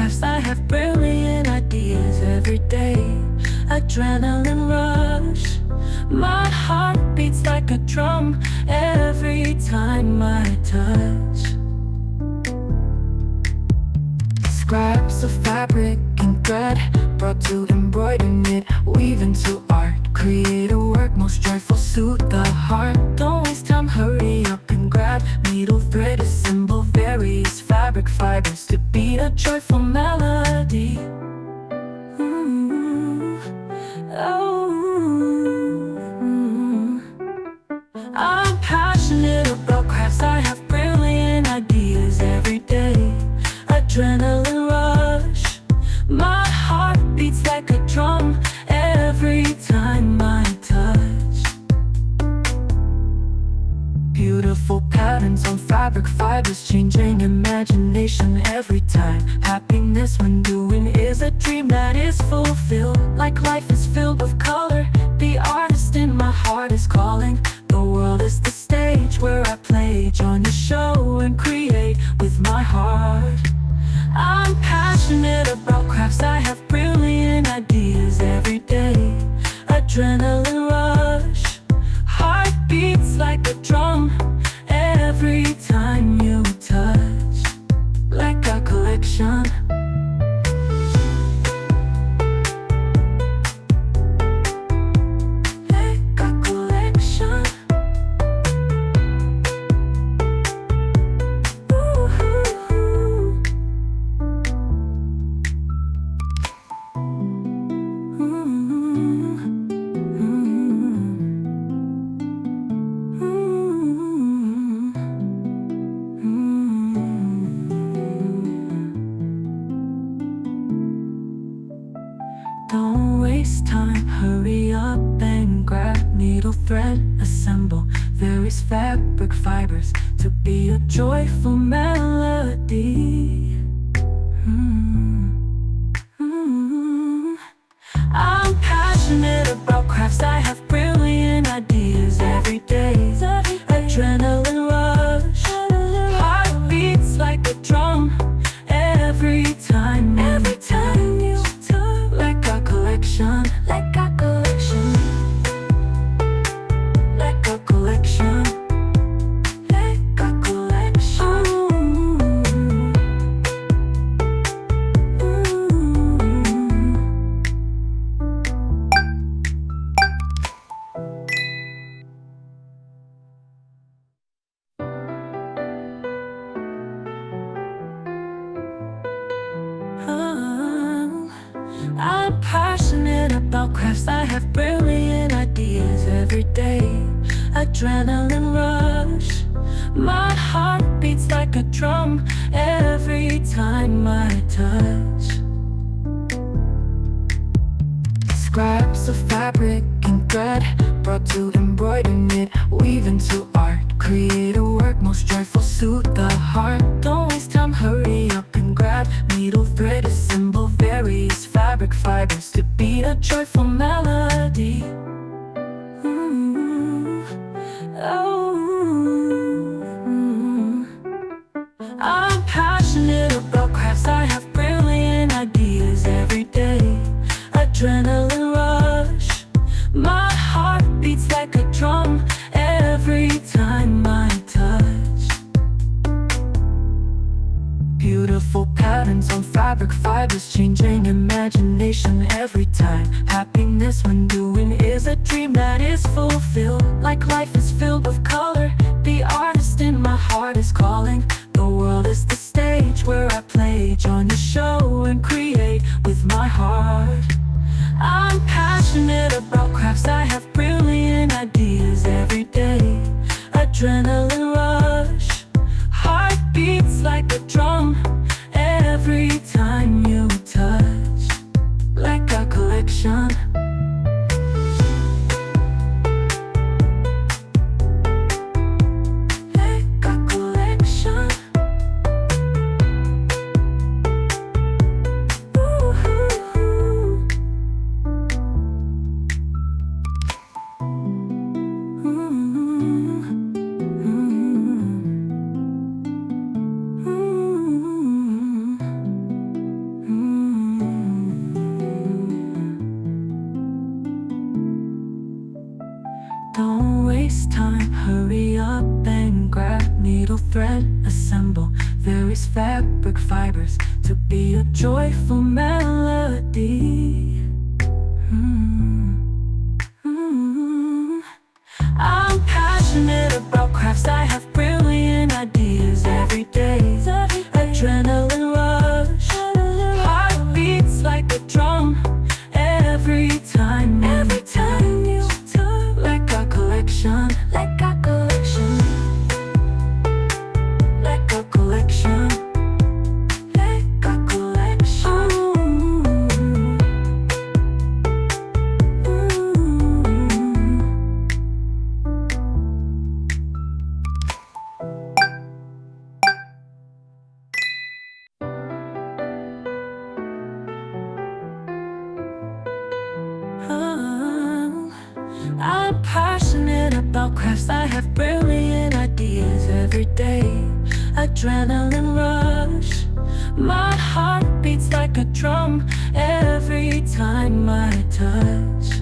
crafts, I have brilliant ideas every day. Adrenaline rush, my heart beats like a drum every time I touch. Scraps of fabric and thread brought to embroider, knit, weave into art. Create a work most joyful, suit the heart. Don't waste time, hurry up and grab. Needle, thread, assemble various fabric fibers to beat a joyful melody. I'm passionate about crafts, I have brilliant ideas every day. Adrenaline rush, my heart beats like a drum every time I touch. Beautiful patterns on fabric fibers, changing imagination every time. Happiness when doing is a dream that is fulfilled. Like life is filled with color, the artist in my heart is calling. The world is the stage where I play, join the show and create with my heart. I'm passionate about crafts, I have brilliant ideas every day. Adrenaline rush, heart beats like a drum every time you touch. Leka collection. Leka collection. Don't waste time, hurry up and grab. Needle, thread, assemble various fabric fibers to be a joyful melody. I'm passionate about crafts, I have brilliant ideas every day. Adrenaline rush, heart beats like a drum every time you touch. Leka collection. Leka collection. Leka collection. Leka collection. I'm passionate about crafts, I have brilliant ideas every day. Adrenaline rush, my heart beats like a drum every time I touch. Scraps of fabric and thread brought to embroider, knit, weave into art. Create a work most joyful, suit the heart. Don't waste time, hurry up and grab. Needle, thread, assemble various fabric fibers to beat a joyful melody. I'm passionate about crafts, I have brilliant ideas every day. Adrenaline rush, my heart beats like a drum every time I touch. Beautiful patterns on fabric fibers, changing imagination every time. Happiness when doing is a dream that is fulfilled. Like life is filled with color, the artist in my heart is calling. The world is the stage where I play, join the show and create with my heart. I'm passionate about crafts, I have brilliant ideas every day. Adrenaline rush, heart beats like a drum every time you touch. Leka collection. Don't waste time, hurry up and grab needle, thread, assemble various fabric fibers to be a joyful melody. I'm passionate about crafts, I have brilliant ideas every day. Adrenaline rush, heart beats like a drum every time you touch. Leka collection, Leka collection, Leka collection, Leka collection. I'm passionate about crafts, I have brilliant ideas every day. Adrenaline rush, my heart beats like a drum every time I touch.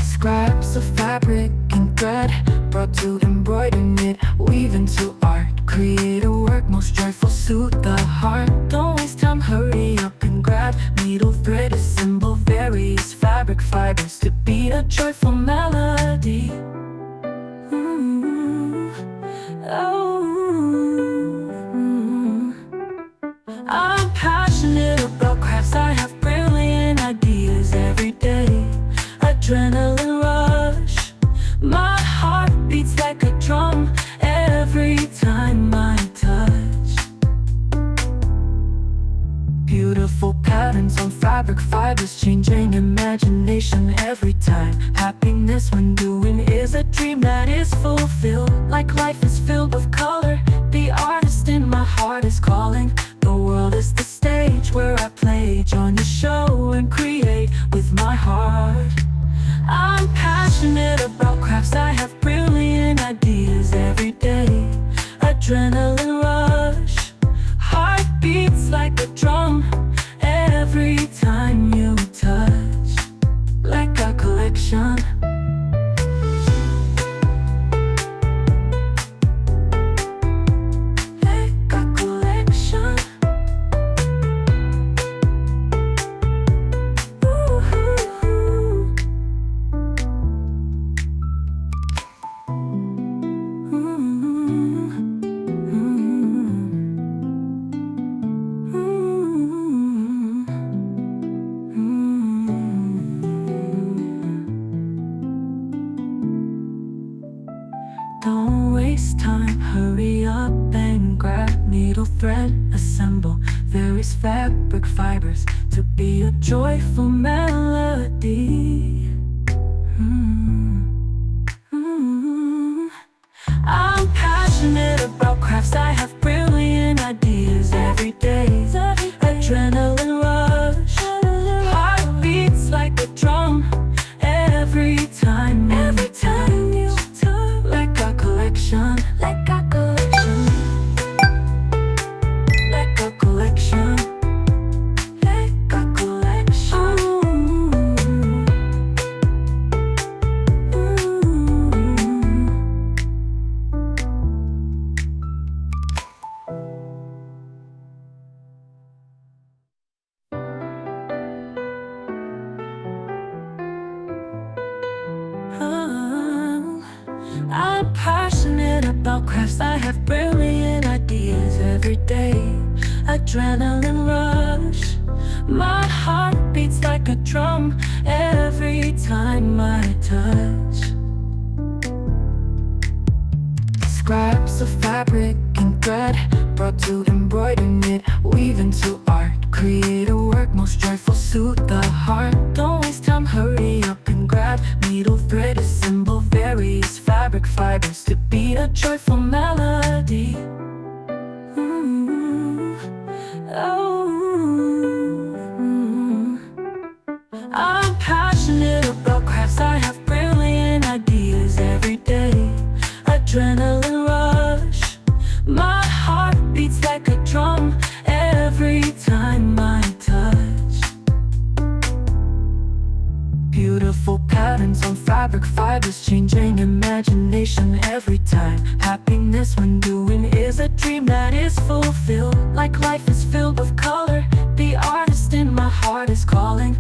Scraps of fabric and thread brought to embroider, knit, weave into art. Create a work most joyful, suit the heart. Don't waste time, hurry up and grab needle, thread, assemble various fabric fibers to beat a joyful melody. I'm passionate about crafts, I have brilliant ideas every day. Adrenaline rush, my heart beats like a drum every time I touch. Beautiful patterns on fabric fibers, changing imagination every time. Happiness when doing is a dream that is fulfilled. Like life is filled with color, the artist in my heart is calling. The world is the stage where I play, join the show and create with my heart. I'm passionate about crafts, I have brilliant ideas every day. Adrenaline rush, heart beats like a drum every time you touch. Leka collection, Leka collection. Don't waste time, hurry up and grab needle, thread, assemble various fabric fibers to be a joyful melody. I'm passionate about crafts, I have brilliant ideas every day. Adrenaline rush, heart beats like a drum every time you touch. Leka collection, Leka collection, Leka collection, Leka collection. I'm passionate about crafts, I have brilliant ideas every day. Adrenaline rush, my heart beats like a drum every time I touch. Scraps of fabric and thread brought to embroider, knit, weave into art. Create a work most joyful, suit the heart. Don't waste time, hurry up and grab needle, thread, assemble various fabric fibers to beat a joyful melody. I'm passionate about crafts, I have brilliant ideas every day. Adrenaline rush, my heart beats like a drum every time I touch. Beautiful beautiful patterns on fabric fibers, changing imagination every time. Happiness when doing is a dream that is fulfilled. Like life is filled with color, the artist in my heart is calling.